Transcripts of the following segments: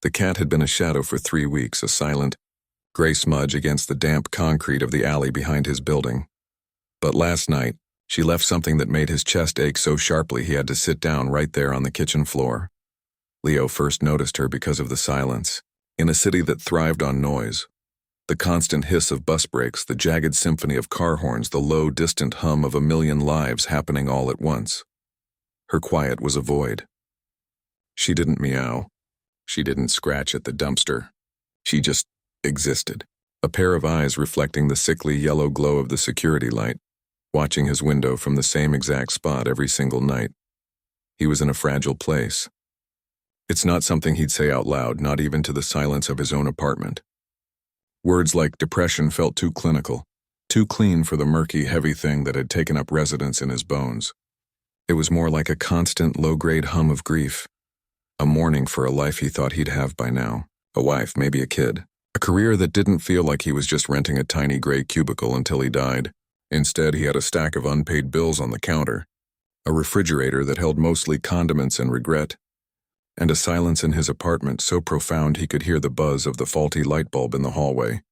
The cat had been a shadow for 3 weeks, a silent, gray smudge against the damp concrete of the alley behind his building. But last night, she left something that made his chest ache so sharply he had to sit down right there on the kitchen floor. Leo first noticed her because of the silence. In a city that thrived on noise, the constant hiss of bus brakes, the jagged symphony of car horns, the low, distant hum of a million lives happening all at once. Her quiet was a void. She didn't meow. She didn't scratch at the dumpster. She just existed. A pair of eyes reflecting the sickly yellow glow of the security light, watching his window from the same exact spot every single night. He was in a fragile place. It's not something he'd say out loud, not even to the silence of his own apartment. Words like depression felt too clinical, too clean for the murky, heavy thing that had taken up residence in his bones. It was more like a constant, low-grade hum of grief, a mourning for a life he thought he'd have by now, a wife, maybe a kid, a career that didn't feel like he was just renting a tiny gray cubicle until he died. Instead, he had a stack of unpaid bills on the counter, a refrigerator that held mostly condiments and regret, and a silence in his apartment so profound he could hear the buzz of the faulty light bulb in the hallway.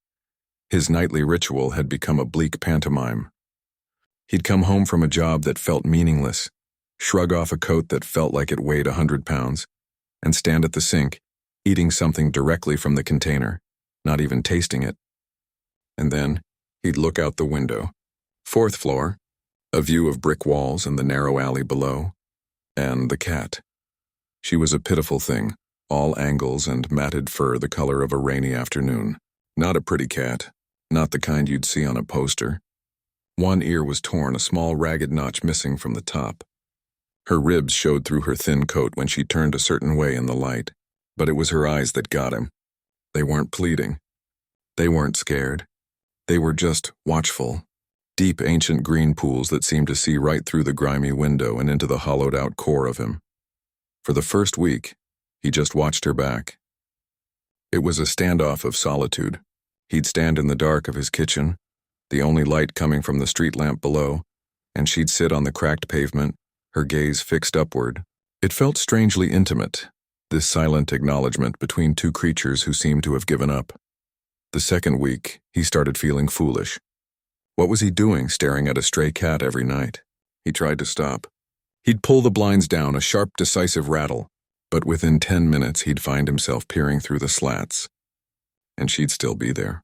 His nightly ritual had become a bleak pantomime. He'd come home from a job that felt meaningless, shrug off a coat that felt like it weighed 100 pounds, and stand at the sink, eating something directly from the container, not even tasting it. And then, he'd look out the window. 4th floor, a view of brick walls and the narrow alley below, and the cat. She was a pitiful thing, all angles and matted fur the color of a rainy afternoon. Not a pretty cat, not the kind you'd see on a poster. One ear was torn, a small ragged notch missing from the top. Her ribs showed through her thin coat when she turned a certain way in the light, but it was her eyes that got him. They weren't pleading. They weren't scared. They were just watchful. Deep, ancient green pools that seemed to see right through the grimy window and into the hollowed-out core of him. For the first week, he just watched her back. It was a standoff of solitude. He'd stand in the dark of his kitchen, the only light coming from the street lamp below, and she'd sit on the cracked pavement, her gaze fixed upward. It felt strangely intimate, this silent acknowledgement between two creatures who seemed to have given up. The second week, he started feeling foolish. What was he doing staring at a stray cat every night? He tried to stop. He'd pull the blinds down, a sharp, decisive rattle, but within 10 minutes he'd find himself peering through the slats. And she'd still be there.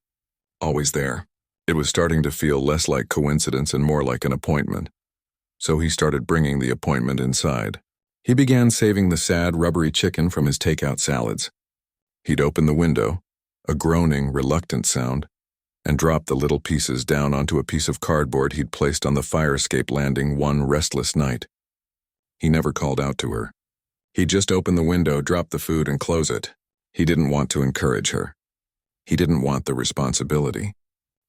Always there. It was starting to feel less like coincidence and more like an appointment. So he started bringing the appointment inside. He began saving the sad, rubbery chicken from his takeout salads. He'd open the window, a groaning, reluctant sound, and drop the little pieces down onto a piece of cardboard he'd placed on the fire escape landing one restless night. He never called out to her. He'd just open the window, drop the food, and close it. He didn't want to encourage her. He didn't want the responsibility.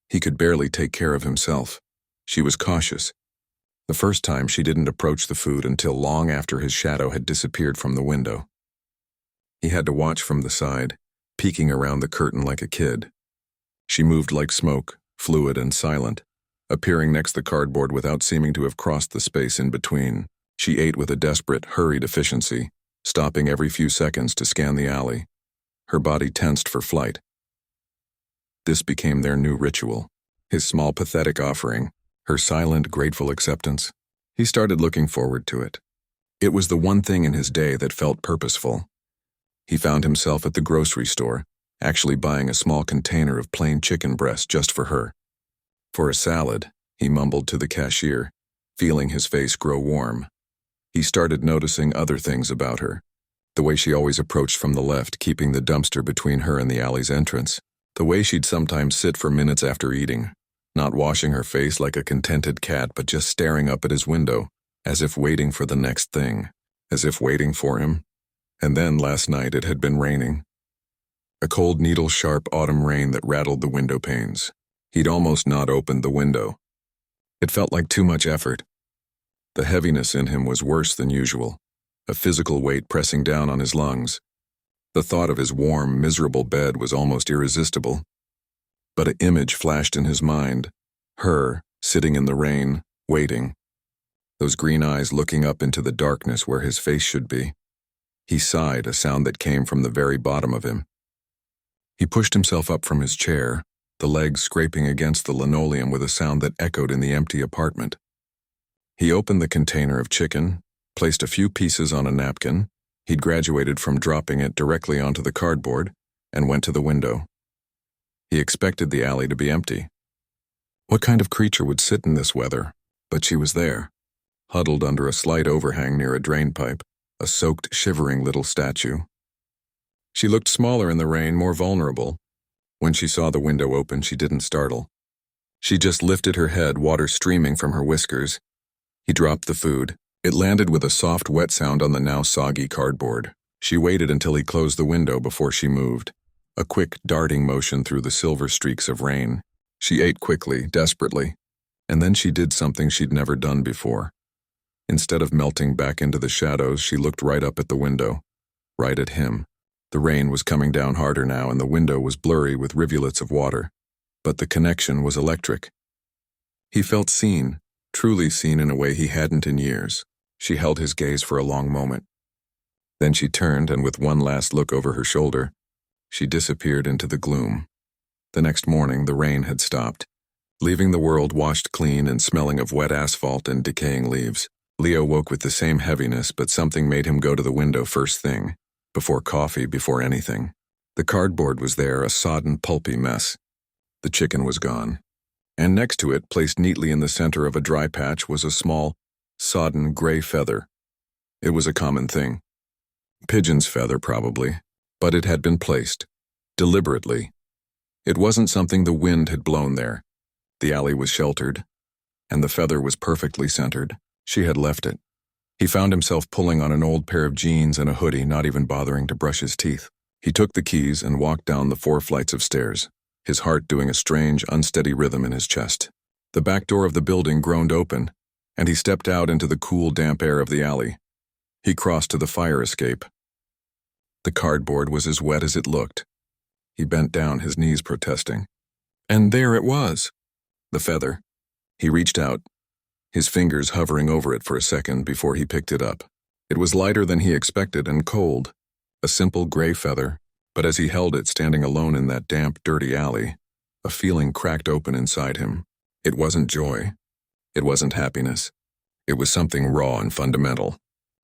He could barely take care of himself. She was cautious. The first time she didn't approach the food until long after his shadow had disappeared from the window. He had to watch from the side, peeking around the curtain like a kid. She moved like smoke, fluid and silent, appearing next the cardboard without seeming to have crossed the space in between. She ate with a desperate, hurried efficiency, stopping every few seconds to scan the alley, her body tensed for flight. This became their new ritual, his small, pathetic offering, her silent, grateful acceptance. He started looking forward to it. It was the one thing in his day that felt purposeful. He found himself at the grocery store, actually buying a small container of plain chicken breast just for her. For a salad, he mumbled to the cashier, feeling his face grow warm. He started noticing other things about her. The way she always approached from the left, keeping the dumpster between her and the alley's entrance. The way she'd sometimes sit for minutes after eating, not washing her face like a contented cat, but just staring up at his window, as if waiting for the next thing, as if waiting for him. And then last night it had been raining. A cold, needle-sharp autumn rain that rattled the window panes. He'd almost not opened the window. It felt like too much effort. The heaviness in him was worse than usual, a physical weight pressing down on his lungs. The thought of his warm, miserable bed was almost irresistible. But an image flashed in his mind, her, sitting in the rain, waiting. Those green eyes looking up into the darkness where his face should be. He sighed, a sound that came from the very bottom of him. He pushed himself up from his chair, the legs scraping against the linoleum with a sound that echoed in the empty apartment. He opened the container of chicken, placed a few pieces on a napkin. He'd graduated from dropping it directly onto the cardboard, and went to the window. He expected the alley to be empty. What kind of creature would sit in this weather? But she was there, huddled under a slight overhang near a drain pipe, a soaked, shivering little statue. She looked smaller in the rain, more vulnerable. When she saw the window open, she didn't startle. She just lifted her head, water streaming from her whiskers. He dropped the food. It landed with a soft, wet sound on the now soggy cardboard. She waited until he closed the window before she moved, a quick, darting motion through the silver streaks of rain. She ate quickly, desperately, and then she did something she'd never done before. Instead of melting back into the shadows, she looked right up at the window, right at him. The rain was coming down harder now, and the window was blurry with rivulets of water. But the connection was electric. He felt seen, truly seen in a way he hadn't in years. She held his gaze for a long moment. Then she turned, and with one last look over her shoulder, she disappeared into the gloom. The next morning, the rain had stopped, leaving the world washed clean and smelling of wet asphalt and decaying leaves. Leo woke with the same heaviness, but something made him go to the window first thing. Before coffee, before anything. The cardboard was there, a sodden, pulpy mess. The chicken was gone. And next to it, placed neatly in the center of a dry patch, was a small, sodden gray feather. It was a common thing. Pigeon's feather, probably. But it had been placed. Deliberately. It wasn't something the wind had blown there. The alley was sheltered, and the feather was perfectly centered. She had left it. He found himself pulling on an old pair of jeans and a hoodie, not even bothering to brush his teeth. He took the keys and walked down the 4 flights of stairs, his heart doing a strange, unsteady rhythm in his chest. The back door of the building groaned open, and he stepped out into the cool, damp air of the alley. He crossed to the fire escape. The cardboard was as wet as it looked. He bent down, his knees protesting. And there it was, the feather. He reached out, his fingers hovering over it for a second before he picked it up. It was lighter than he expected and cold, a simple gray feather, but as he held it standing alone in that damp, dirty alley, a feeling cracked open inside him. It wasn't joy. It wasn't happiness. It was something raw and fundamental.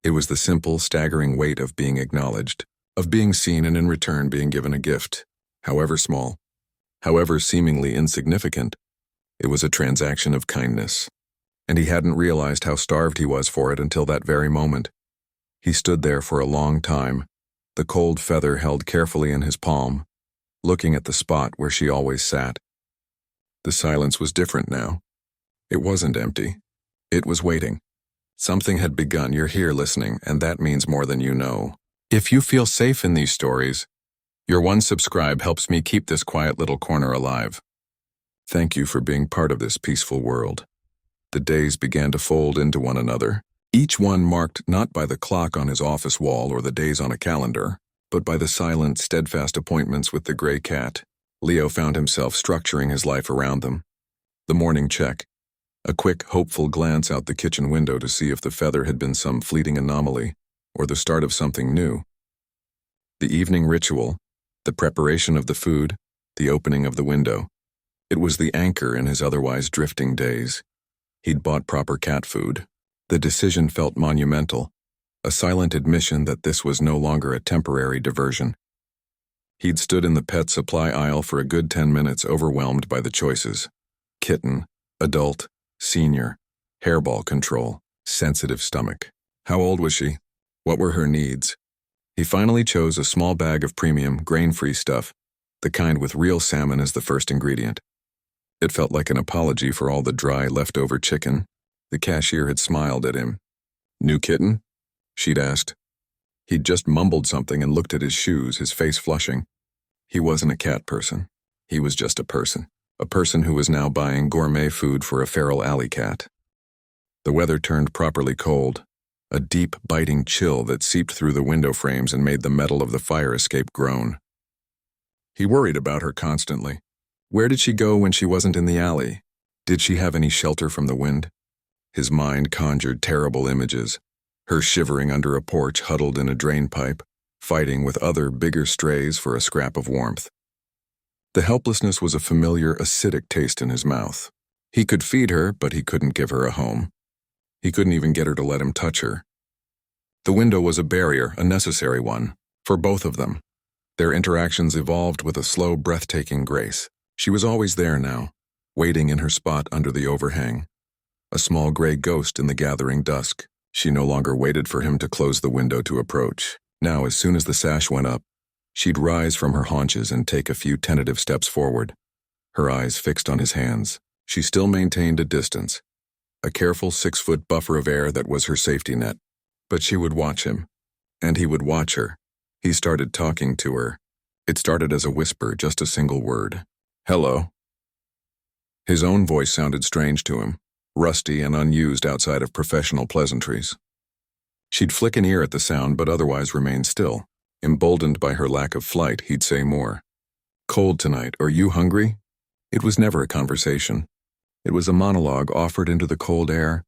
It was the simple, staggering weight of being acknowledged, of being seen and in return being given a gift, however small, however seemingly insignificant. It was a transaction of kindness. And he hadn't realized how starved he was for it until that very moment. He stood there for a long time, the cold feather held carefully in his palm, looking at the spot where she always sat. The silence was different now. It wasn't empty. It was waiting. Something had begun. You're here listening, and that means more than you know. If you feel safe in these stories, your one subscribe helps me keep this quiet little corner alive. Thank you for being part of this peaceful world. The days began to fold into one another, each one marked not by the clock on his office wall or the days on a calendar, but by the silent, steadfast appointments with the gray cat. Leo found himself structuring his life around them. The morning check, a quick, hopeful glance out the kitchen window to see if the feather had been some fleeting anomaly or the start of something new. The evening ritual, the preparation of the food, the opening of the window. It was the anchor in his otherwise drifting days. He'd bought proper cat food. The decision felt monumental, a silent admission that this was no longer a temporary diversion. He'd stood in the pet supply aisle for a good 10 minutes, overwhelmed by the choices. Kitten, adult, senior, hairball control, sensitive stomach. How old was she? What were her needs? He finally chose a small bag of premium, grain-free stuff, the kind with real salmon as the first ingredient. It felt like an apology for all the dry, leftover chicken. The cashier had smiled at him. New kitten? She'd asked. He'd just mumbled something and looked at his shoes, his face flushing. He wasn't a cat person. He was just a person who was now buying gourmet food for a feral alley cat. The weather turned properly cold, a deep, biting chill that seeped through the window frames and made the metal of the fire escape groan. He worried about her constantly. Where did she go when she wasn't in the alley? Did she have any shelter from the wind? His mind conjured terrible images. her shivering under a porch huddled in a drain pipe, fighting with other bigger strays for a scrap of warmth. The helplessness was a familiar, acidic taste in his mouth. He could feed her, but he couldn't give her a home. He couldn't even get her to let him touch her. The window was a barrier, a necessary one, for both of them. Their interactions evolved with a slow, breathtaking grace. She was always there now, waiting in her spot under the overhang. A small gray ghost in the gathering dusk. She no longer waited for him to close the window to approach. Now, as soon as the sash went up, she'd rise from her haunches and take a few tentative steps forward, her eyes fixed on his hands. She still maintained a distance, a careful 6-foot buffer of air that was her safety net. But she would watch him, and he would watch her. He started talking to her. It started as a whisper, just a single word. "Hello." His own voice sounded strange to him, rusty and unused outside of professional pleasantries. She'd flick an ear at the sound but otherwise remain still. Emboldened by her lack of flight, he'd say more. "Cold tonight. Are you hungry?" It was never a conversation. It was a monologue offered into the cold air,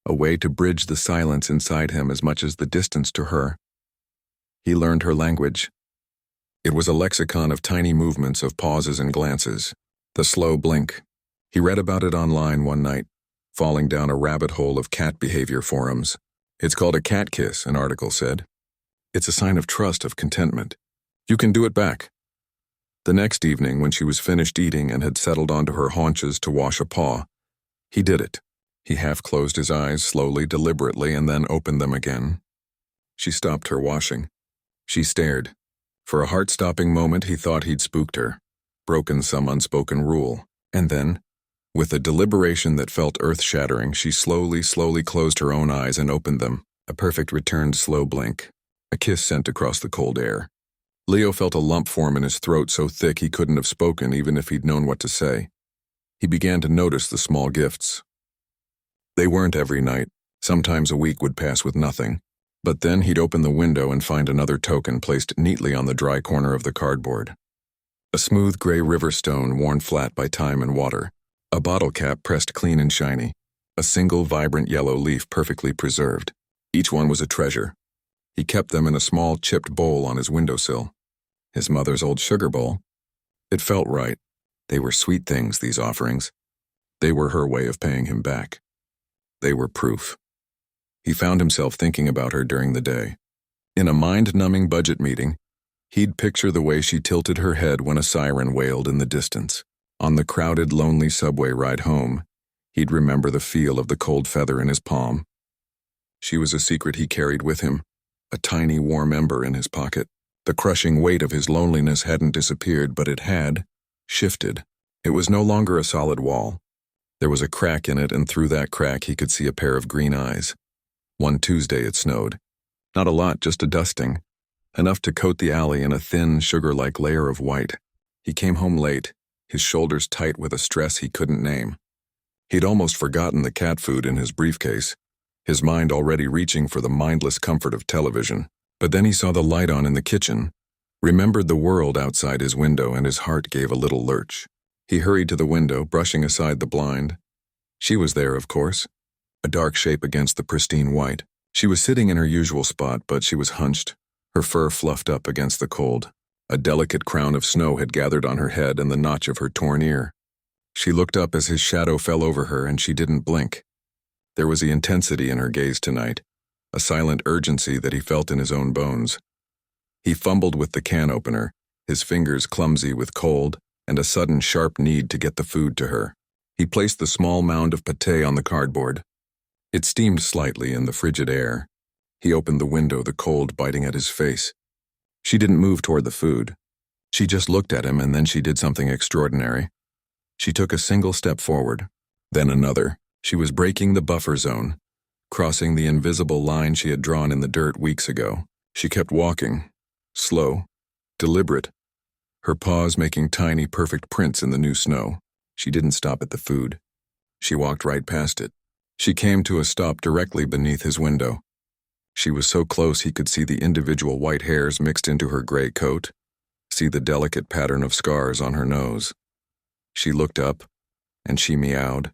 a way to bridge the silence inside him as much as the distance to her. He learned her language. It was a lexicon of tiny movements, of pauses and glances. The slow blink. He read about it online one night, falling down a rabbit hole of cat behavior forums. "It's called a cat kiss," an article said. "It's a sign of trust, of contentment. You can do it back." The next evening, when she was finished eating and had settled onto her haunches to wash a paw, he did it. He half closed his eyes slowly, deliberately, and then opened them again. She stopped her washing. She stared. For a heart-stopping moment, he thought he'd spooked her, broken some unspoken rule. And then, with a deliberation that felt earth-shattering, she slowly closed her own eyes and opened them, a perfect returned slow blink. A kiss sent across the cold air. Leo felt a lump form in his throat so thick he couldn't have spoken even if he'd known what to say. He began to notice the small gifts. They weren't every night. Sometimes a week would pass with nothing. But then he'd open the window and find another token placed neatly on the dry corner of the cardboard. A smooth gray river stone worn flat by time and water. A bottle cap pressed clean and shiny. A single vibrant yellow leaf perfectly preserved. Each one was a treasure. He kept them in a small chipped bowl on his windowsill. His mother's old sugar bowl. It felt right. They were sweet things, these offerings. They were her way of paying him back. They were proof. He found himself thinking about her during the day. In a mind-numbing budget meeting, he'd picture the way she tilted her head when a siren wailed in the distance. On the crowded, lonely subway ride home, he'd remember the feel of the cold feather in his palm. She was a secret he carried with him, a tiny warm ember in his pocket. The crushing weight of his loneliness hadn't disappeared, but it had shifted. It was no longer a solid wall. There was a crack in it, and through that crack he could see a pair of green eyes. One Tuesday it snowed. Not a lot, just a dusting. Enough to coat the alley in a thin, sugar-like layer of white. He came home late, his shoulders tight with a stress he couldn't name. He'd almost forgotten the cat food in his briefcase, his mind already reaching for the mindless comfort of television. But then he saw the light on in the kitchen, remembered the world outside his window, and his heart gave a little lurch. He hurried to the window, brushing aside the blind. She was there, of course, a dark shape against the pristine white. She was sitting in her usual spot, but she was hunched, her fur fluffed up against the cold. A delicate crown of snow had gathered on her head and the notch of her torn ear. She looked up as his shadow fell over her, and she didn't blink. There was the intensity in her gaze tonight, a silent urgency that he felt in his own bones. He fumbled with the can opener, his fingers clumsy with cold and a sudden sharp need to get the food to her. He placed the small mound of pâté on the cardboard. It steamed slightly in the frigid air. He opened the window, the cold biting at his face. She didn't move toward the food. She just looked at him, and then she did something extraordinary. She took a single step forward, then another. She was breaking the buffer zone, crossing the invisible line she had drawn in the dirt weeks ago. She kept walking, slow, deliberate, her paws making tiny, perfect prints in the new snow. She didn't stop at the food. She walked right past it. She came to a stop directly beneath his window. She was so close he could see the individual white hairs mixed into her gray coat, see the delicate pattern of scars on her nose. She looked up, and she meowed.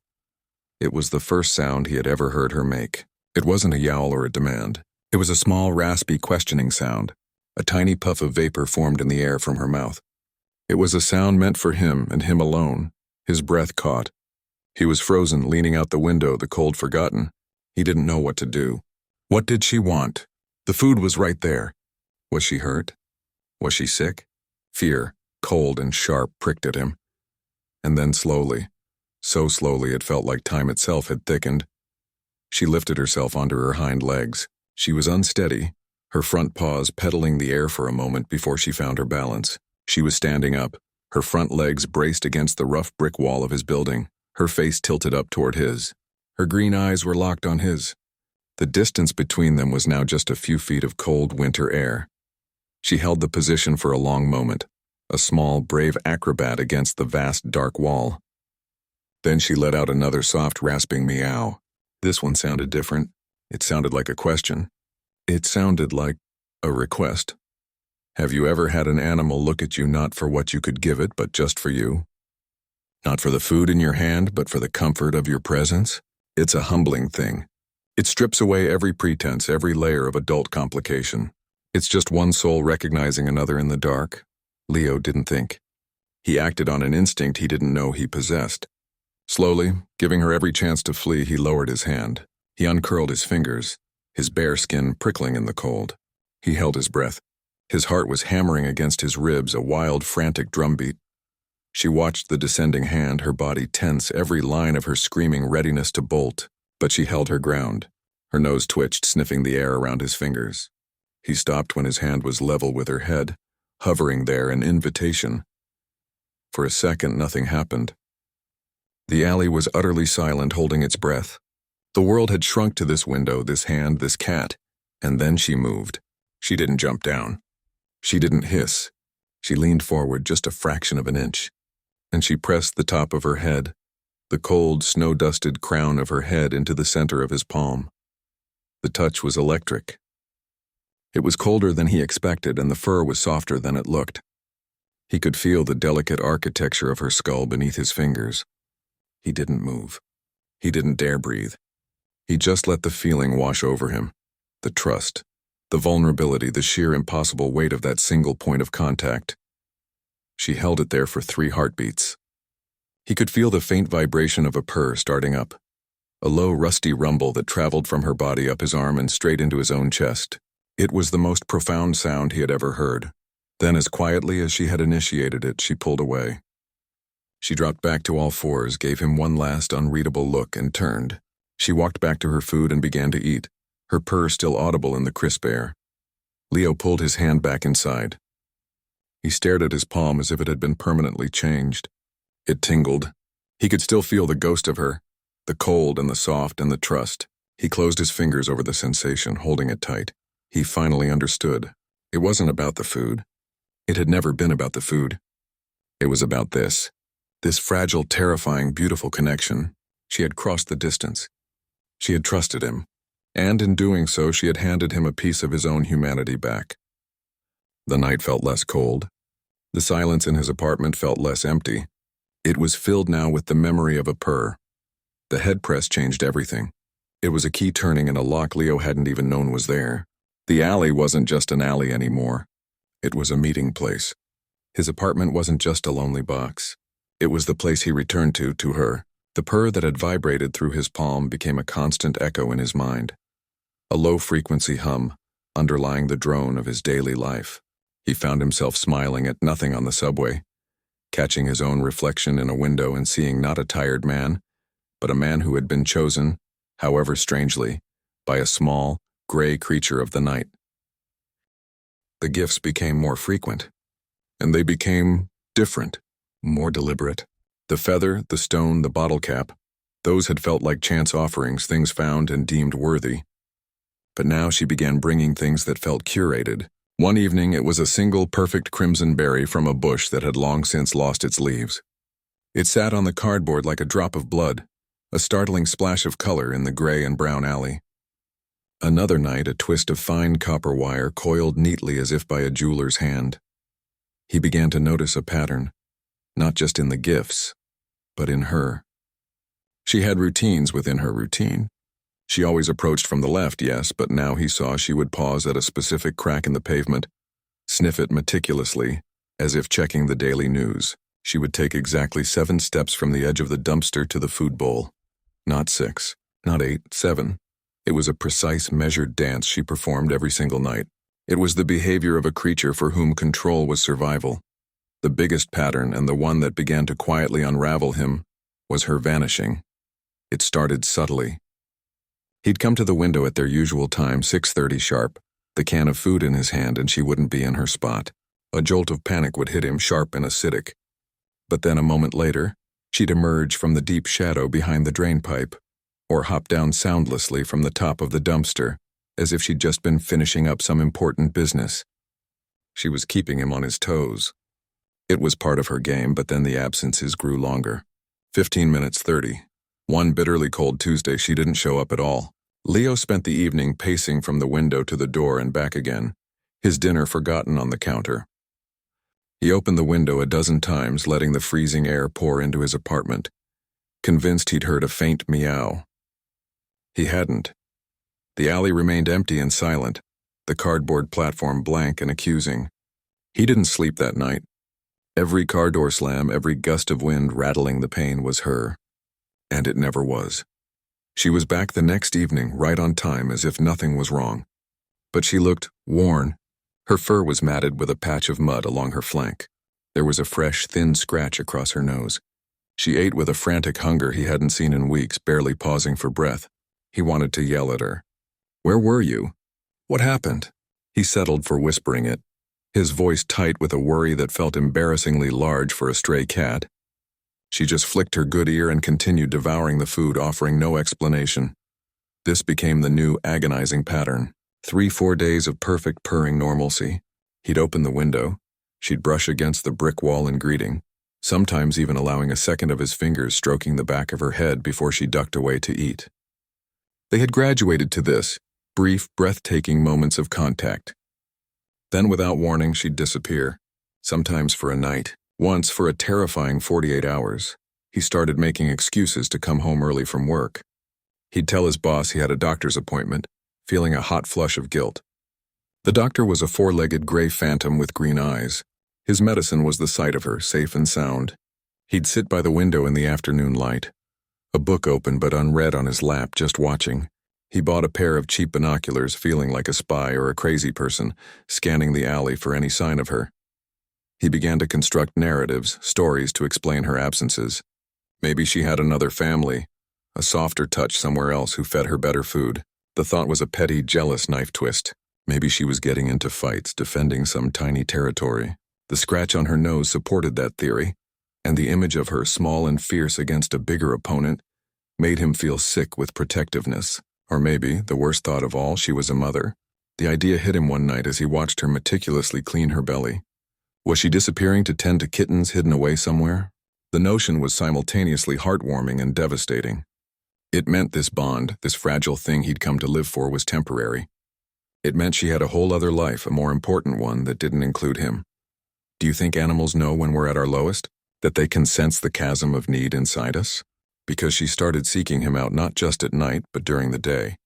It was the first sound he had ever heard her make. It wasn't a yowl or a demand. It was a small, raspy, questioning sound. A tiny puff of vapor formed in the air from her mouth. It was a sound meant for him and him alone. His breath caught. He was frozen, leaning out the window, the cold forgotten. He didn't know what to do. What did she want? The food was right there. Was she hurt? Was she sick? Fear, cold and sharp, pricked at him. And then slowly, so slowly it felt like time itself had thickened, she lifted herself onto her hind legs. She was unsteady, her front paws pedaling the air for a moment before she found her balance. She was standing up, her front legs braced against the rough brick wall of his building, her face tilted up toward his. Her green eyes were locked on his. The distance between them was now just a few feet of cold winter air. She held the position for a long moment, a small, brave acrobat against the vast, dark wall. Then she let out another soft, rasping meow. This one sounded different. It sounded like a question. It sounded like a request. Have you ever had an animal look at you not for what you could give it, but just for you? Not for the food in your hand, but for the comfort of your presence? It's a humbling thing. It strips away every pretense, every layer of adult complication. It's just one soul recognizing another in the dark. Leo didn't think. He acted on an instinct he didn't know he possessed. Slowly, giving her every chance to flee, he lowered his hand. He uncurled his fingers, his bare skin prickling in the cold. He held his breath. His heart was hammering against his ribs, a wild, frantic drumbeat. She watched the descending hand, her body tense, every line of her screaming readiness to bolt, but she held her ground. Her nose twitched, sniffing the air around his fingers. He stopped when his hand was level with her head, hovering there, an invitation. For a second, nothing happened. The alley was utterly silent, holding its breath. The world had shrunk to this window, this hand, this cat, and then she moved. She didn't jump down. She didn't hiss. She leaned forward just a fraction of an inch, and she pressed the top of her head, the cold, snow-dusted crown of her head, into the center of his palm. The touch was electric. It was colder than he expected, and the fur was softer than it looked. He could feel the delicate architecture of her skull beneath his fingers. He didn't move. He didn't dare breathe. He just let the feeling wash over him. The trust, the vulnerability, the sheer impossible weight of that single point of contact. She held it there for 3 heartbeats. He could feel the faint vibration of a purr starting up, a low, rusty rumble that traveled from her body up his arm and straight into his own chest. It was the most profound sound he had ever heard. Then, as quietly as she had initiated it, she pulled away. She dropped back to all fours, gave him one last unreadable look, and turned. She walked back to her food and began to eat, her purr still audible in the crisp air. Leo pulled his hand back inside. He stared at his palm as if it had been permanently changed. It tingled. He could still feel the ghost of her, the cold and the soft and the trust. He closed his fingers over the sensation, holding it tight. He finally understood. It wasn't about the food. It had never been about the food. It was about this fragile, terrifying, beautiful connection. She had crossed the distance. She had trusted him, and in doing so, she had handed him a piece of his own humanity back. The night felt less cold. The silence in his apartment felt less empty. It was filled now with the memory of a purr. The head press changed everything. It was a key turning in a lock Leo hadn't even known was there. The alley wasn't just an alley anymore. It was a meeting place. His apartment wasn't just a lonely box. It was the place he returned to her. The purr that had vibrated through his palm became a constant echo in his mind. A low-frequency hum, underlying the drone of his daily life. He found himself smiling at nothing on the subway, catching his own reflection in a window and seeing not a tired man, but a man who had been chosen, however strangely, by a small, gray creature of the night. The gifts became more frequent, and they became different. More deliberate. The feather, the stone, the bottle cap, those had felt like chance offerings, things found and deemed worthy. But now she began bringing things that felt curated. One evening it was a single perfect crimson berry from a bush that had long since lost its leaves. It sat on the cardboard like a drop of blood, a startling splash of color in the gray and brown alley. Another night a twist of fine copper wire coiled neatly as if by a jeweler's hand. He began to notice a pattern. Not just in the gifts, but in her. She had routines within her routine. She always approached from the left, yes, but now he saw she would pause at a specific crack in the pavement, sniff it meticulously, as if checking the daily news. She would take exactly 7 steps from the edge of the dumpster to the food bowl. Not 6, not 8, 7. It was a precise, measured dance she performed every single night. It was the behavior of a creature for whom control was survival. The biggest pattern, and the one that began to quietly unravel him, was her vanishing. It started subtly. He'd come to the window at their usual time, 6:30 sharp, the can of food in his hand, and she wouldn't be in her spot. A jolt of panic would hit him sharp and acidic. But then a moment later, she'd emerge from the deep shadow behind the drain pipe, or hop down soundlessly from the top of the dumpster, as if she'd just been finishing up some important business. She was keeping him on his toes. It was part of her game, but then the absences grew longer. 15 minutes, 30. One bitterly cold Tuesday, she didn't show up at all. Leo spent the evening pacing from the window to the door and back again, his dinner forgotten on the counter. He opened the window a dozen times, letting the freezing air pour into his apartment, convinced he'd heard a faint meow. He hadn't. The alley remained empty and silent, the cardboard platform blank and accusing. He didn't sleep that night. Every car door slam, every gust of wind rattling the pane was her. And it never was. She was back the next evening, right on time, as if nothing was wrong. But she looked worn. Her fur was matted with a patch of mud along her flank. There was a fresh, thin scratch across her nose. She ate with a frantic hunger he hadn't seen in weeks, barely pausing for breath. He wanted to yell at her. "Where were you? What happened?" He settled for whispering it, his voice tight with a worry that felt embarrassingly large for a stray cat. She just flicked her good ear and continued devouring the food, offering no explanation. This became the new, agonizing pattern. 3-4 days of perfect purring normalcy. He'd open the window. She'd brush against the brick wall in greeting, sometimes even allowing a second of his fingers stroking the back of her head before she ducked away to eat. They had graduated to this, brief, breathtaking moments of contact. Then, without warning, she'd disappear, sometimes for a night, once for a terrifying 48 hours. He started making excuses to come home early from work. He'd tell his boss he had a doctor's appointment, feeling a hot flush of guilt. The doctor was a 4-legged gray phantom with green eyes. His medicine was the sight of her, safe and sound. He'd sit by the window in the afternoon light, a book open but unread on his lap, just watching. He bought a pair of cheap binoculars, feeling like a spy or a crazy person, scanning the alley for any sign of her. He began to construct narratives, stories to explain her absences. Maybe she had another family, a softer touch somewhere else who fed her better food. The thought was a petty, jealous knife twist. Maybe she was getting into fights, defending some tiny territory. The scratch on her nose supported that theory, and the image of her, small and fierce against a bigger opponent, made him feel sick with protectiveness. Or maybe, the worst thought of all, she was a mother. The idea hit him one night as he watched her meticulously clean her belly. Was she disappearing to tend to kittens hidden away somewhere? The notion was simultaneously heartwarming and devastating. It meant this bond, this fragile thing he'd come to live for, was temporary. It meant she had a whole other life, a more important one that didn't include him. Do you think animals know when we're at our lowest? That they can sense the chasm of need inside us? Because she started seeking him out not just at night, but during the day.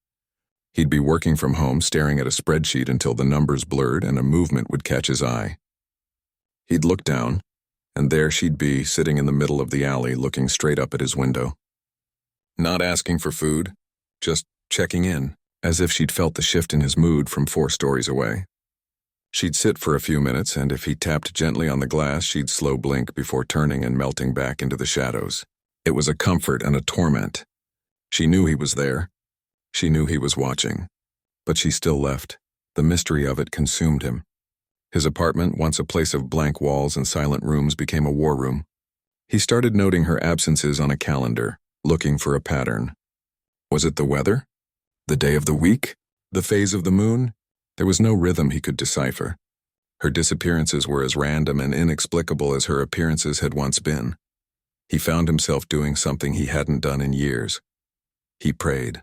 He'd be working from home, staring at a spreadsheet until the numbers blurred and a movement would catch his eye. He'd look down, and there she'd be, sitting in the middle of the alley, looking straight up at his window. Not asking for food, just checking in, as if she'd felt the shift in his mood from 4 stories away. She'd sit for a few minutes, and if he tapped gently on the glass, she'd slow blink before turning and melting back into the shadows. It was a comfort and a torment. She knew he was there. She knew he was watching. But she still left. The mystery of it consumed him. His apartment, once a place of blank walls and silent rooms, became a war room. He started noting her absences on a calendar, looking for a pattern. Was it the weather? The day of the week? The phase of the moon? There was no rhythm he could decipher. Her disappearances were as random and inexplicable as her appearances had once been. He found himself doing something he hadn't done in years. He prayed.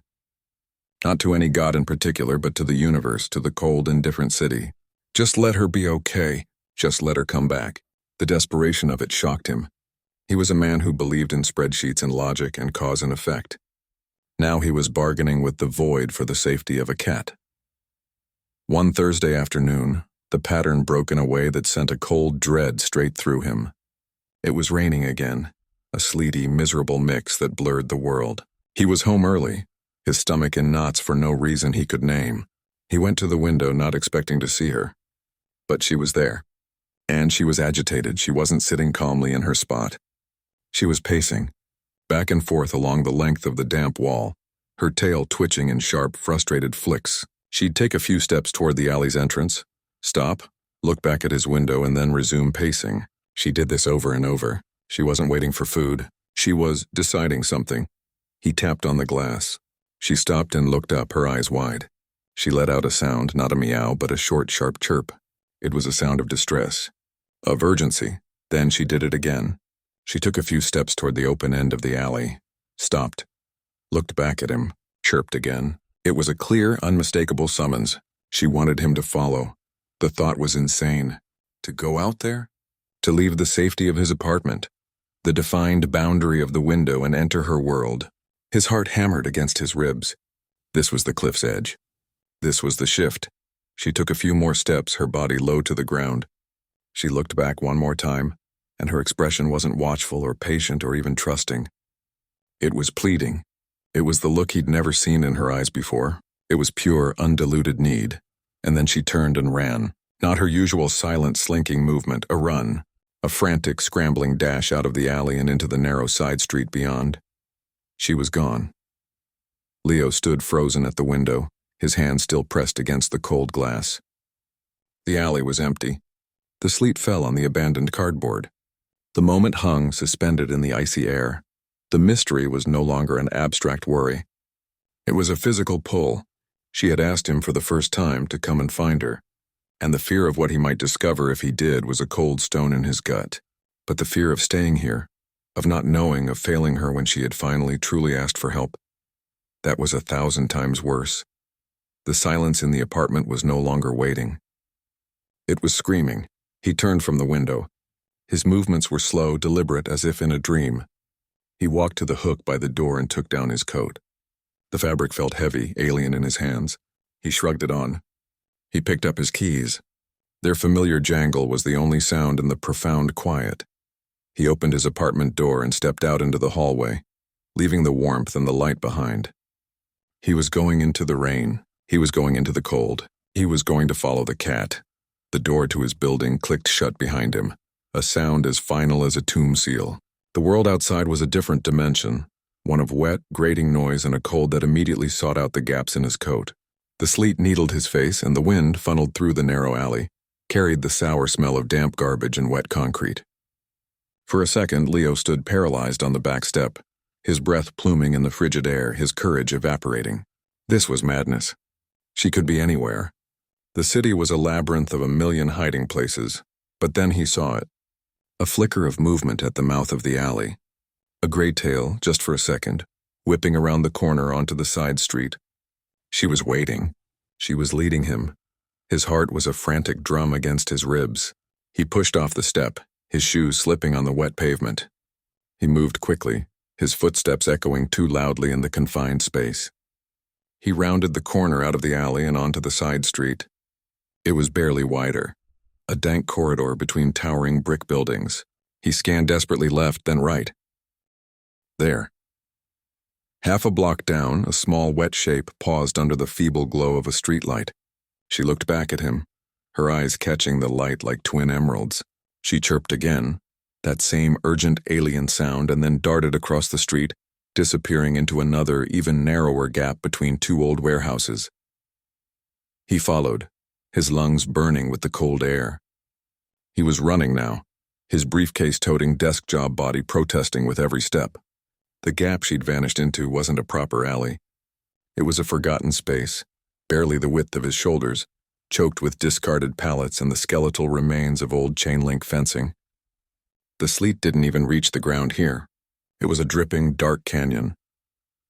Not to any god in particular, but to the universe, to the cold, indifferent city. Just let her be okay. Just let her come back. The desperation of it shocked him. He was a man who believed in spreadsheets and logic and cause and effect. Now he was bargaining with the void for the safety of a cat. One Thursday afternoon, the pattern broke in a way that sent a cold dread straight through him. It was raining again, a sleety, miserable mix that blurred the world. He was home early, his stomach in knots for no reason he could name. He went to the window, not expecting to see her. But she was there. And she was agitated. She wasn't sitting calmly in her spot. She was pacing, back and forth along the length of the damp wall, her tail twitching in sharp, frustrated flicks. She'd take a few steps toward the alley's entrance, stop, look back at his window, and then resume pacing. She did this over and over. She wasn't waiting for food. She was deciding something. He tapped on the glass. She stopped and looked up, her eyes wide. She let out a sound, not a meow, but a short, sharp chirp. It was a sound of distress, of urgency. Then she did it again. She took a few steps toward the open end of the alley, stopped, looked back at him, chirped again. It was a clear, unmistakable summons. She wanted him to follow. The thought was insane. To go out there? To leave the safety of his apartment, the defined boundary of the window, and enter her world. His heart hammered against his ribs. This was the cliff's edge. This was the shift. She took a few more steps, her body low to the ground. She looked back one more time, and her expression wasn't watchful or patient or even trusting. It was pleading. It was the look he'd never seen in her eyes before. It was pure, undiluted need. And then she turned and ran. Not her usual silent, slinking movement, a run. A frantic, scrambling dash out of the alley and into the narrow side street beyond. She was gone. Leo stood frozen at the window, his hand still pressed against the cold glass. The alley was empty. The sleet fell on the abandoned cardboard. The moment hung, suspended in the icy air. The mystery was no longer an abstract worry. It was a physical pull. She had asked him for the first time to come and find her, and the fear of what he might discover if he did was a cold stone in his gut. But the fear of staying here, of not knowing, of failing her when she had finally truly asked for help, that was 1,000 times worse. The silence in the apartment was no longer waiting. It was screaming. He turned from the window. His movements were slow, deliberate, as if in a dream. He walked to the hook by the door and took down his coat. The fabric felt heavy, alien in his hands. He shrugged it on. He picked up his keys. Their familiar jangle was the only sound in the profound quiet. He opened his apartment door and stepped out into the hallway, leaving the warmth and the light behind. He was going into the rain. He was going into the cold. He was going to follow the cat. The door to his building clicked shut behind him, a sound as final as a tomb seal. The world outside was a different dimension, one of wet, grating noise and a cold that immediately sought out the gaps in his coat. The sleet needled his face, and the wind, funneled through the narrow alley, carried the sour smell of damp garbage and wet concrete. For a second, Leo stood paralyzed on the back step, his breath pluming in the frigid air, his courage evaporating. This was madness. She could be anywhere. The city was a labyrinth of a million hiding places, but then he saw it. A flicker of movement at the mouth of the alley. A gray tail, just for a second, whipping around the corner onto the side street. She was waiting. She was leading him. His heart was a frantic drum against his ribs. He pushed off the step, his shoes slipping on the wet pavement. He moved quickly, his footsteps echoing too loudly in the confined space. He rounded the corner out of the alley and onto the side street. It was barely wider, a dank corridor between towering brick buildings. He scanned desperately left, then right. There. Half a block down, a small wet shape paused under the feeble glow of a streetlight. She looked back at him, her eyes catching the light like twin emeralds. She chirped again, that same urgent alien sound, and then darted across the street, disappearing into another, even narrower gap between two old warehouses. He followed, his lungs burning with the cold air. He was running now, his briefcase-toting desk job body protesting with every step. The gap she'd vanished into wasn't a proper alley. It was a forgotten space, barely the width of his shoulders, choked with discarded pallets and the skeletal remains of old chain-link fencing. The sleet didn't even reach the ground here. It was a dripping, dark canyon.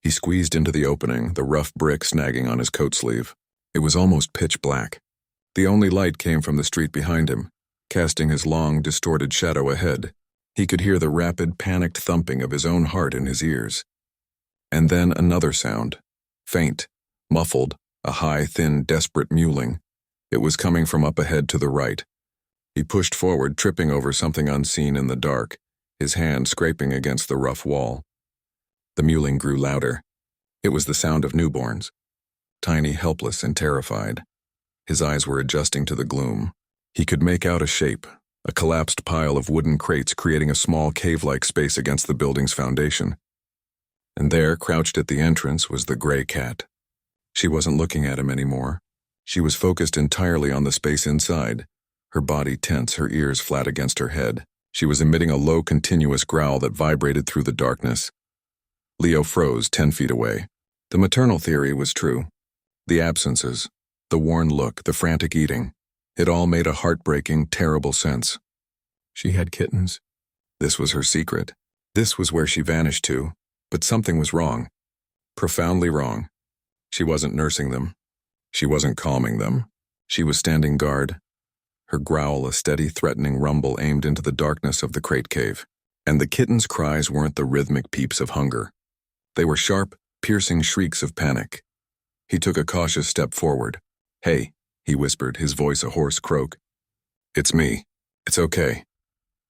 He squeezed into the opening, the rough brick snagging on his coat sleeve. It was almost pitch black. The only light came from the street behind him, casting his long, distorted shadow ahead. He could hear the rapid, panicked thumping of his own heart in his ears. And then another sound. Faint, muffled, a high, thin, desperate mewling. It was coming from up ahead to the right. He pushed forward, tripping over something unseen in the dark, his hand scraping against the rough wall. The mewling grew louder. It was the sound of newborns. Tiny, helpless, and terrified. His eyes were adjusting to the gloom. He could make out a shape, a collapsed pile of wooden crates creating a small cave-like space against the building's foundation. And there, crouched at the entrance, was the gray cat. She wasn't looking at him anymore. She was focused entirely on the space inside, her body tense, her ears flat against her head. She was emitting a low, continuous growl that vibrated through the darkness. Leo froze 10 feet away. The maternal theory was true. The absences, the worn look, the frantic eating. It all made a heartbreaking, terrible sense. She had kittens. This was her secret. This was where she vanished to. But something was wrong. Profoundly wrong. She wasn't nursing them. She wasn't calming them. She was standing guard. Her growl a steady, threatening rumble aimed into the darkness of the crate cave. And the kittens' cries weren't the rhythmic peeps of hunger. They were sharp, piercing shrieks of panic. He took a cautious step forward. "Hey," he whispered, his voice a hoarse croak. "It's me. It's okay."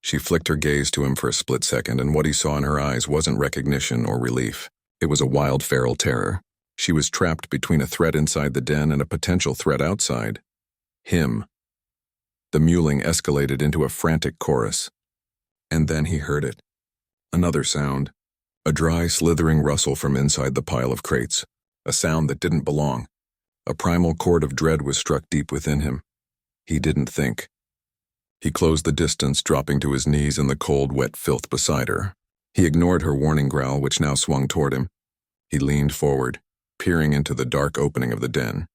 She flicked her gaze to him for a split second, and what he saw in her eyes wasn't recognition or relief. It was a wild, feral terror. She was trapped between a threat inside the den and a potential threat outside. Him. The mewling escalated into a frantic chorus. And then he heard it. Another sound. A dry, slithering rustle from inside the pile of crates. A sound that didn't belong. A primal chord of dread was struck deep within him. He didn't think. He closed the distance, dropping to his knees in the cold, wet filth beside her. He ignored her warning growl, which now swung toward him. He leaned forward, peering into the dark opening of the den.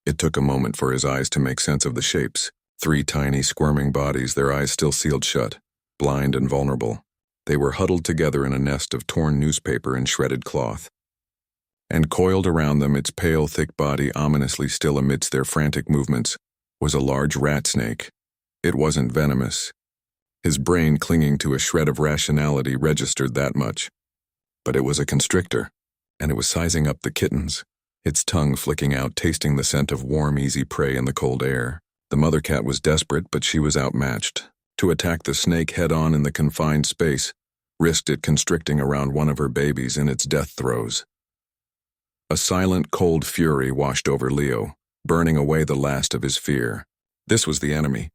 It took a moment for his eyes to make sense of the shapes. 3 tiny, squirming bodies, their eyes still sealed shut, blind and vulnerable. They were huddled together in a nest of torn newspaper and shredded cloth. And coiled around them, its pale, thick body ominously still amidst their frantic movements, was a large rat snake. It wasn't venomous. His brain, clinging to a shred of rationality, registered that much. But it was a constrictor, and it was sizing up the kittens, its tongue flicking out, tasting the scent of warm, easy prey in the cold air. The mother cat was desperate, but she was outmatched. To attack the snake head-on in the confined space risked it constricting around one of her babies in its death throes. A silent, cold fury washed over Leo, burning away the last of his fear. This was the enemy.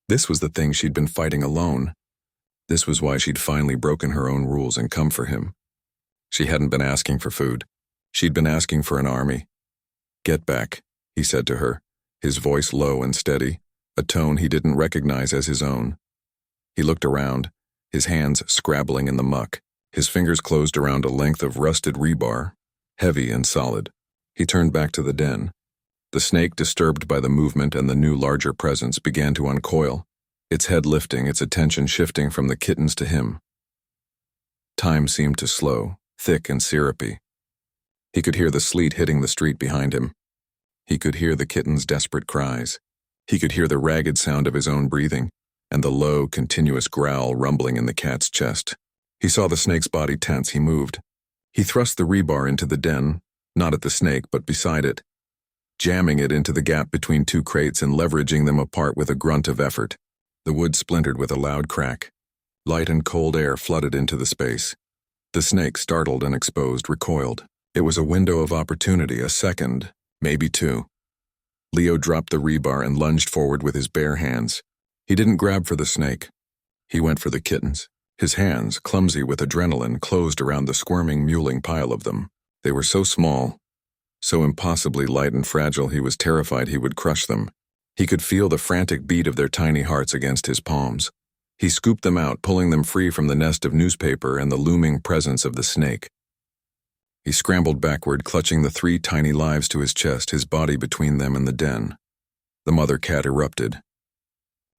This was the thing she'd been fighting alone. This was why she'd finally broken her own rules and come for him. She hadn't been asking for food. She'd been asking for an army. "Get back," he said to her, his voice low and steady, a tone he didn't recognize as his own. He looked around, his hands scrabbling in the muck, his fingers closed around a length of rusted rebar, heavy and solid. He turned back to the den. The snake, disturbed by the movement and the new larger presence, began to uncoil, its head lifting, its attention shifting from the kittens to him. Time seemed to slow, thick and syrupy. He could hear the sleet hitting the street behind him. He could hear the kittens' desperate cries. He could hear the ragged sound of his own breathing, and the low, continuous growl rumbling in the cat's chest. He saw the snake's body tense. He moved. He thrust the rebar into the den, not at the snake, but beside it, jamming it into the gap between 2 crates and leveraging them apart with a grunt of effort. The wood splintered with a loud crack. Light and cold air flooded into the space. The snake, startled and exposed, recoiled. It was a window of opportunity, a second, maybe 2. Leo dropped the rebar and lunged forward with his bare hands. He didn't grab for the snake. He went for the kittens. His hands, clumsy with adrenaline, closed around the squirming, mewling pile of them. They were so small, so impossibly light and fragile, he was terrified he would crush them. He could feel the frantic beat of their tiny hearts against his palms. He scooped them out, pulling them free from the nest of newspaper and the looming presence of the snake. He scrambled backward, clutching the 3 tiny lives to his chest, his body between them and the den. The mother cat erupted.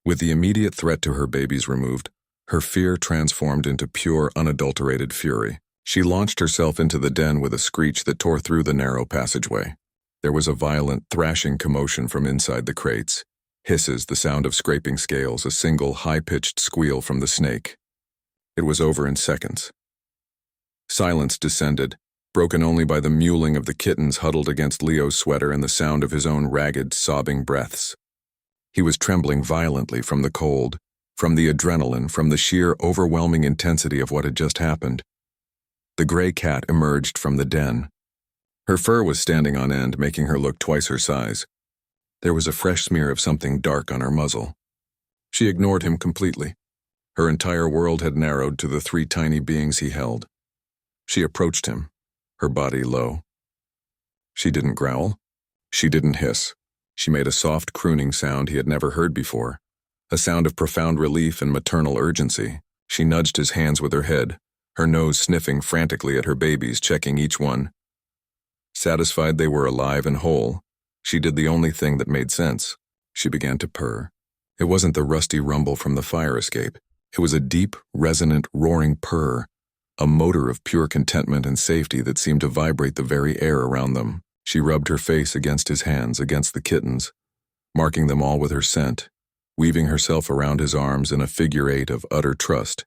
With the immediate threat to her babies removed, her fear transformed into pure, unadulterated fury. She launched herself into the den with a screech that tore through the narrow passageway. There was a violent, thrashing commotion from inside the crates. Hisses, the sound of scraping scales, a single, high-pitched squeal from the snake. It was over in seconds. Silence descended, broken only by the mewling of the kittens huddled against Leo's sweater and the sound of his own ragged, sobbing breaths. He was trembling violently from the cold, from the adrenaline, from the sheer, overwhelming intensity of what had just happened. The gray cat emerged from the den. Her fur was standing on end, making her look twice her size. There was a fresh smear of something dark on her muzzle. She ignored him completely. Her entire world had narrowed to the three tiny beings he held. She approached him, her body low. She didn't growl. She didn't hiss. She made a soft crooning sound he had never heard before, a sound of profound relief and maternal urgency. She nudged his hands with her head, her nose sniffing frantically at her babies, checking each one. Satisfied they were alive and whole, she did the only thing that made sense. She began to purr. It wasn't the rusty rumble from the fire escape. It was a deep, resonant, roaring purr, a motor of pure contentment and safety that seemed to vibrate the very air around them. She rubbed her face against his hands, against the kittens, marking them all with her scent, weaving herself around his arms in a figure eight of utter trust.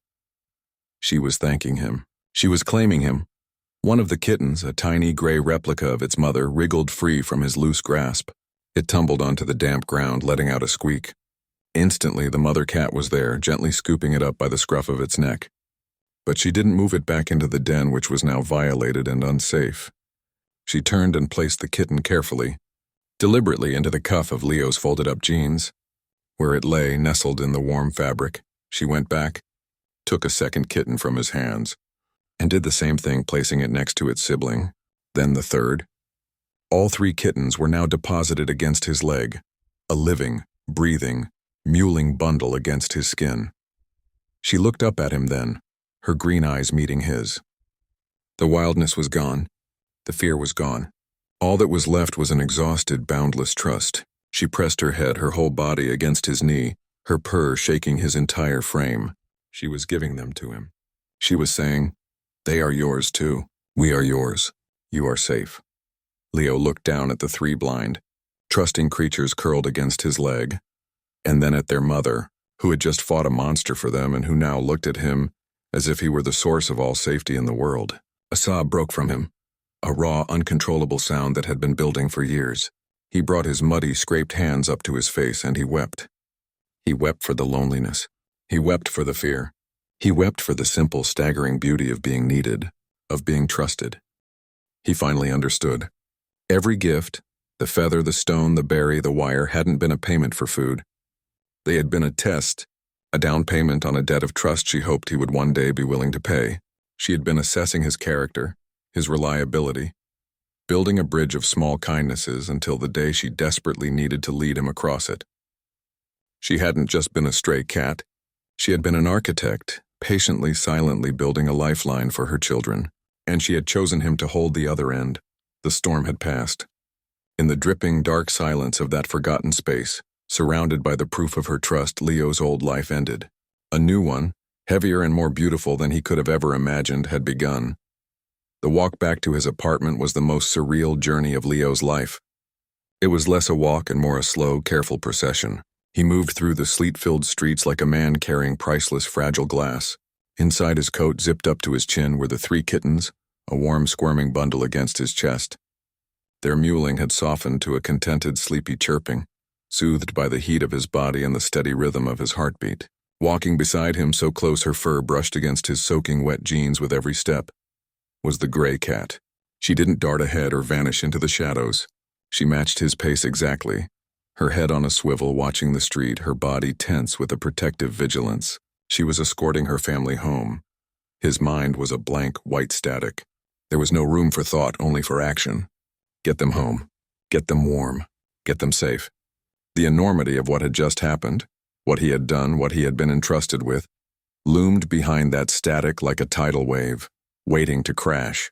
She was thanking him. She was claiming him. One of the kittens, a tiny gray replica of its mother, wriggled free from his loose grasp. It tumbled onto the damp ground, letting out a squeak. Instantly, the mother cat was there, gently scooping it up by the scruff of its neck. But she didn't move it back into the den, which was now violated and unsafe. She turned and placed the kitten carefully, deliberately into the cuff of Leo's folded-up jeans. Where it lay, nestled in the warm fabric, she went back, took a second kitten from his hands, and did the same thing, placing it next to its sibling, then the third. All three kittens were now deposited against his leg, a living, breathing, mewling bundle against his skin. She looked up at him then, her green eyes meeting his. The wildness was gone. The fear was gone. All that was left was an exhausted, boundless trust. She pressed her head, her whole body against his knee, her purr shaking his entire frame. She was giving them to him. She was saying, "They are yours too. We are yours. You are safe." Leo looked down at the three blind, trusting creatures curled against his leg, and then at their mother, who had just fought a monster for them and who now looked at him as if he were the source of all safety in the world. A sob broke from him, a raw, uncontrollable sound that had been building for years. He brought his muddy, scraped hands up to his face and he wept. He wept for the loneliness. He wept for the fear. He wept for the simple, staggering beauty of being needed, of being trusted. He finally understood. Every gift, the feather, the stone, the berry, the wire, hadn't been a payment for food. They had been a test, a down payment on a debt of trust she hoped he would one day be willing to pay. She had been assessing his character, his reliability, building a bridge of small kindnesses until the day she desperately needed to lead him across it. She hadn't just been a stray cat. She had been an architect, patiently, silently building a lifeline for her children, and she had chosen him to hold the other end. The storm had passed. In the dripping, dark silence of that forgotten space, surrounded by the proof of her trust, Leo's old life ended. A new one, heavier and more beautiful than he could have ever imagined, had begun. The walk back to his apartment was the most surreal journey of Leo's life. It was less a walk and more a slow, careful procession. He moved through the sleet-filled streets like a man carrying priceless, fragile glass. Inside his coat, zipped up to his chin, were the three kittens, a warm, squirming bundle against his chest. Their mewling had softened to a contented, sleepy chirping, soothed by the heat of his body and the steady rhythm of his heartbeat. Walking beside him, so close her fur brushed against his soaking wet jeans with every step, was the gray cat. She didn't dart ahead or vanish into the shadows. She matched his pace exactly, her head on a swivel watching the street, her body tense with a protective vigilance. She was escorting her family home. His mind was a blank, white static. There was no room for thought, only for action. Get them home. Get them warm. Get them safe. The enormity of what had just happened, what he had done, what he had been entrusted with, loomed behind that static like a tidal wave, waiting to crash.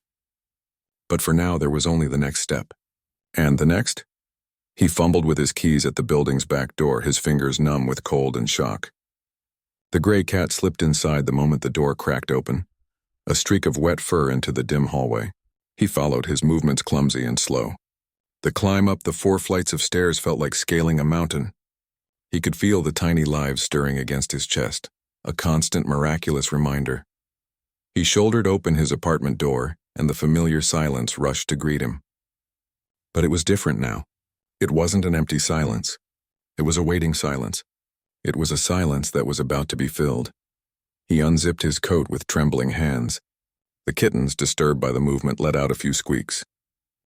But for now there was only the next step. And the next? He fumbled with his keys at the building's back door, his fingers numb with cold and shock. The gray cat slipped inside the moment the door cracked open, a streak of wet fur into the dim hallway. He followed, his movements clumsy and slow. The climb up the 4 flights of stairs felt like scaling a mountain. He could feel the tiny lives stirring against his chest, a constant, miraculous reminder. He shouldered open his apartment door, and the familiar silence rushed to greet him. But it was different now. It wasn't an empty silence. It was a waiting silence. It was a silence that was about to be filled. He unzipped his coat with trembling hands. The kittens, disturbed by the movement, let out a few squeaks.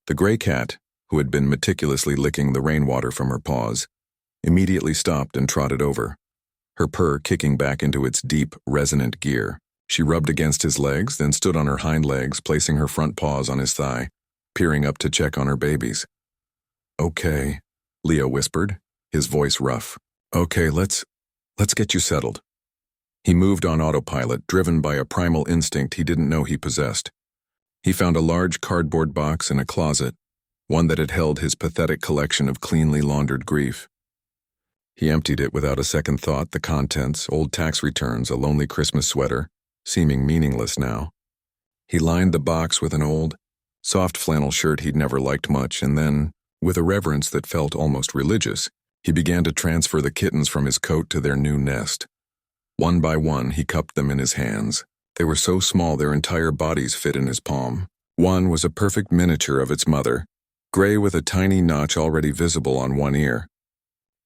The gray cat, who had been meticulously licking the rainwater from her paws, immediately stopped and trotted over, her purr kicking back into its deep, resonant gear. She rubbed against his legs, then stood on her hind legs, placing her front paws on his thigh, peering up to check on her babies. "Okay," Leo whispered, his voice rough. "Okay, let's get you settled." He moved on autopilot, driven by a primal instinct he didn't know he possessed. He found a large cardboard box in a closet, one that had held his pathetic collection of cleanly laundered grief. He emptied it without a second thought, the contents, old tax returns, a lonely Christmas sweater, seeming meaningless now. He lined the box with an old, soft flannel shirt he'd never liked much, and then, with a reverence that felt almost religious, he began to transfer the kittens from his coat to their new nest. One by one, he cupped them in his hands. They were so small their entire bodies fit in his palm. One was a perfect miniature of its mother, gray with a tiny notch already visible on one ear.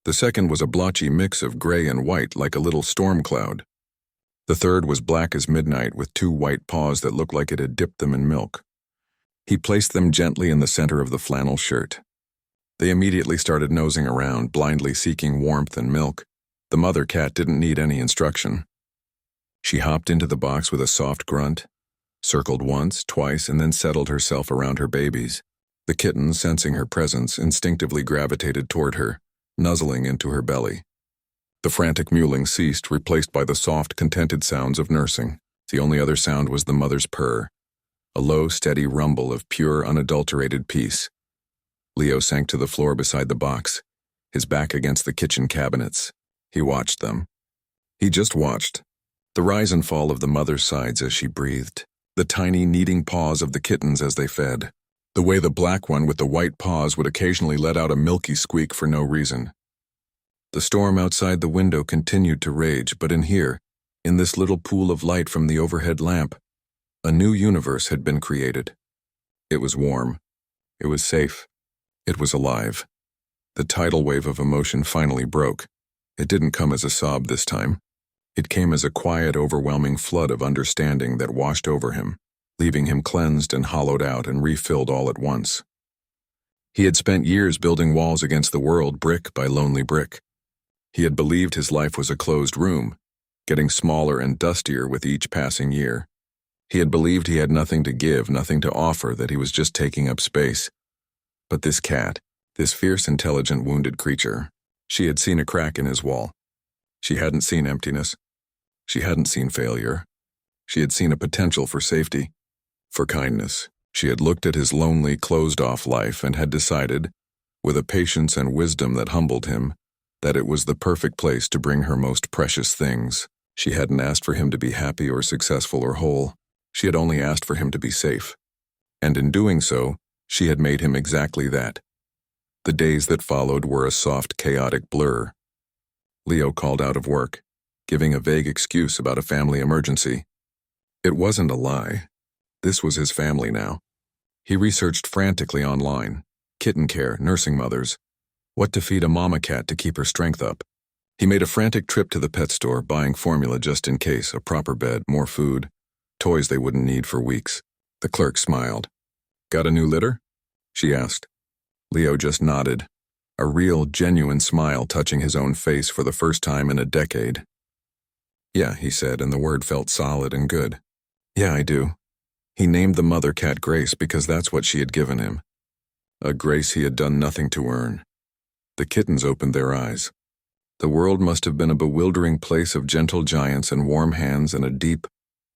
The second was a blotchy mix of gray and white like a little storm cloud. The third was black as midnight with two white paws that looked like it had dipped them in milk. He placed them gently in the center of the flannel shirt. They immediately started nosing around, blindly seeking warmth and milk. The mother cat didn't need any instruction. She hopped into the box with a soft grunt, circled once, twice, and then settled herself around her babies. The kittens, sensing her presence, instinctively gravitated toward her, nuzzling into her belly. The frantic mewling ceased, replaced by the soft, contented sounds of nursing. The only other sound was the mother's purr, a low, steady rumble of pure, unadulterated peace. Leo sank to the floor beside the box, his back against the kitchen cabinets. He watched them. He just watched. The rise and fall of the mother's sides as she breathed, the tiny, kneading paws of the kittens as they fed, the way the black one with the white paws would occasionally let out a milky squeak for no reason. The storm outside the window continued to rage, but in here, in this little pool of light from the overhead lamp, a new universe had been created. It was warm. It was safe. It was alive. The tidal wave of emotion finally broke. It didn't come as a sob this time. It came as a quiet, overwhelming flood of understanding that washed over him, leaving him cleansed and hollowed out and refilled all at once. He had spent years building walls against the world, brick by lonely brick. He had believed his life was a closed room, getting smaller and dustier with each passing year. He had believed he had nothing to give, nothing to offer, that he was just taking up space. But this cat, this fierce, intelligent, wounded creature, she had seen a crack in his wall. She hadn't seen emptiness. She hadn't seen failure. She had seen a potential for safety, for kindness. She had looked at his lonely, closed-off life and had decided, with a patience and wisdom that humbled him, that it was the perfect place to bring her most precious things. She hadn't asked for him to be happy or successful or whole. She had only asked for him to be safe. And in doing so, she had made him exactly that. The days that followed were a soft, chaotic blur. Leo called out of work, giving a vague excuse about a family emergency. It wasn't a lie. This was his family now. He researched frantically online, kitten care, nursing mothers, what to feed a mama cat to keep her strength up. He made a frantic trip to the pet store, buying formula just in case, a proper bed, more food, toys they wouldn't need for weeks. The clerk smiled. "Got a new litter?" she asked. Leo just nodded, a real, genuine smile touching his own face for the first time in a decade. "Yeah," he said, and the word felt solid and good. "Yeah, I do." He named the mother cat Grace because that's what she had given him. A grace he had done nothing to earn. The kittens opened their eyes. The world must have been a bewildering place of gentle giants and warm hands and a deep,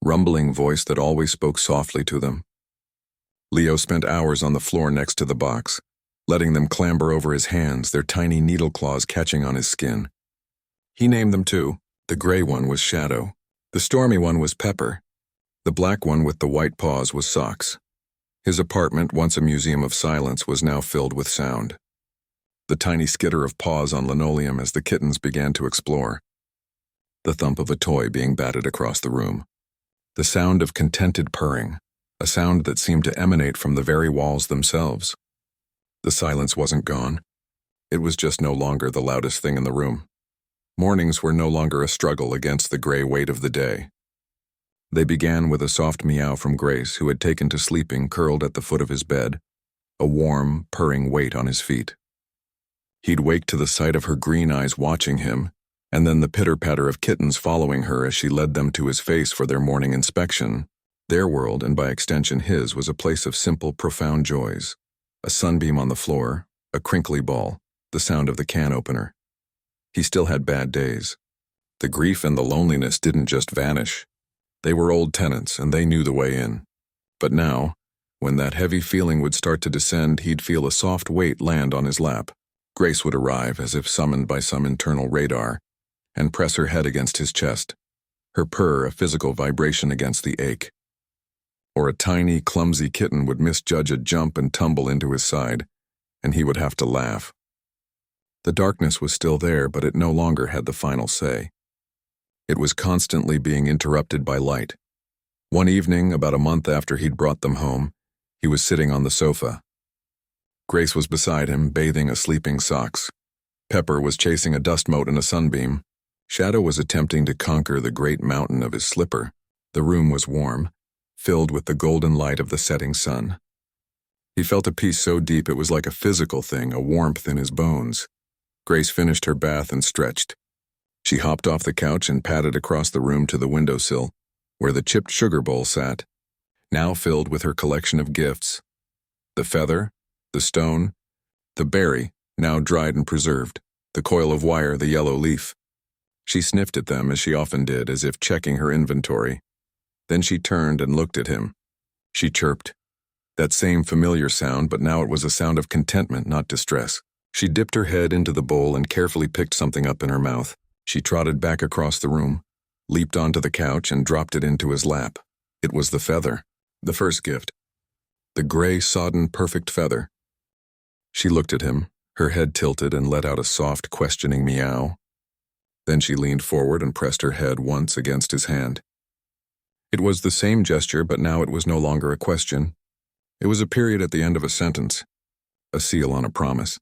rumbling voice that always spoke softly to them. Leo spent hours on the floor next to the box, letting them clamber over his hands, their tiny needle claws catching on his skin. He named them too. The gray one was Shadow. The stormy one was Pepper. The black one with the white paws was Socks. His apartment, once a museum of silence, was now filled with sound. The tiny skitter of paws on linoleum as the kittens began to explore. The thump of a toy being batted across the room. The sound of contented purring, a sound that seemed to emanate from the very walls themselves. The silence wasn't gone. It was just no longer the loudest thing in the room. Mornings were no longer a struggle against the gray weight of the day. They began with a soft meow from Grace, who had taken to sleeping curled at the foot of his bed, a warm, purring weight on his feet. He'd wake to the sight of her green eyes watching him, and then the pitter-patter of kittens following her as she led them to his face for their morning inspection. Their world, and by extension his, was a place of simple, profound joys. A sunbeam on the floor, a crinkly ball, the sound of the can opener. He still had bad days. The grief and the loneliness didn't just vanish. They were old tenants, and they knew the way in. But now, when that heavy feeling would start to descend, he'd feel a soft weight land on his lap. Grace would arrive, as if summoned by some internal radar, and press her head against his chest, her purr a physical vibration against the ache. Or a tiny, clumsy kitten would misjudge a jump and tumble into his side, and he would have to laugh. The darkness was still there, but it no longer had the final say. It was constantly being interrupted by light. One evening, about a month after he'd brought them home, he was sitting on the sofa. Grace was beside him, bathing a sleeping Socks. Pepper was chasing a dust mote in a sunbeam. Shadow was attempting to conquer the great mountain of his slipper. The room was warm, filled with the golden light of the setting sun. He felt a peace so deep it was like a physical thing, a warmth in his bones. Grace finished her bath and stretched. She hopped off the couch and padded across the room to the windowsill, where the chipped sugar bowl sat, now filled with her collection of gifts. The feather, the stone, the berry, now dried and preserved, the coil of wire, the yellow leaf. She sniffed at them, as she often did, as if checking her inventory. Then she turned and looked at him. She chirped. That same familiar sound, but now it was a sound of contentment, not distress. She dipped her head into the bowl and carefully picked something up in her mouth. She trotted back across the room, leaped onto the couch, and dropped it into his lap. It was the feather, the first gift. The gray, sodden, perfect feather. She looked at him, her head tilted, and let out a soft, questioning meow. Then she leaned forward and pressed her head once against his hand. It was the same gesture, but now it was no longer a question. It was a period at the end of a sentence, a seal on a promise.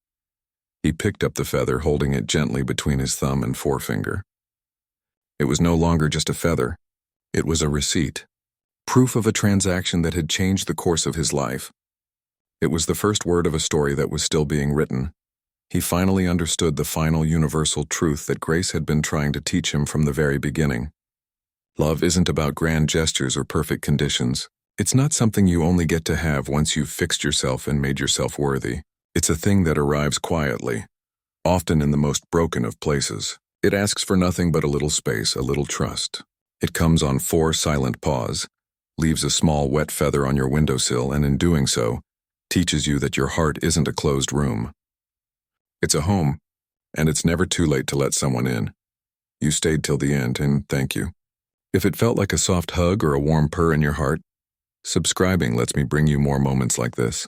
He picked up the feather, holding it gently between his thumb and forefinger. It was no longer just a feather. It was a receipt, proof of a transaction that had changed the course of his life. It was the first word of a story that was still being written. He finally understood the final universal truth that Grace had been trying to teach him from the very beginning. Love isn't about grand gestures or perfect conditions. It's not something you only get to have once you've fixed yourself and made yourself worthy. It's a thing that arrives quietly, often in the most broken of places. It asks for nothing but a little space, a little trust. It comes on 4 silent paws, leaves a small wet feather on your windowsill, and in doing so, teaches you that your heart isn't a closed room. It's a home, and it's never too late to let someone in. You stayed till the end, and thank you. If it felt like a soft hug or a warm purr in your heart, subscribing lets me bring you more moments like this.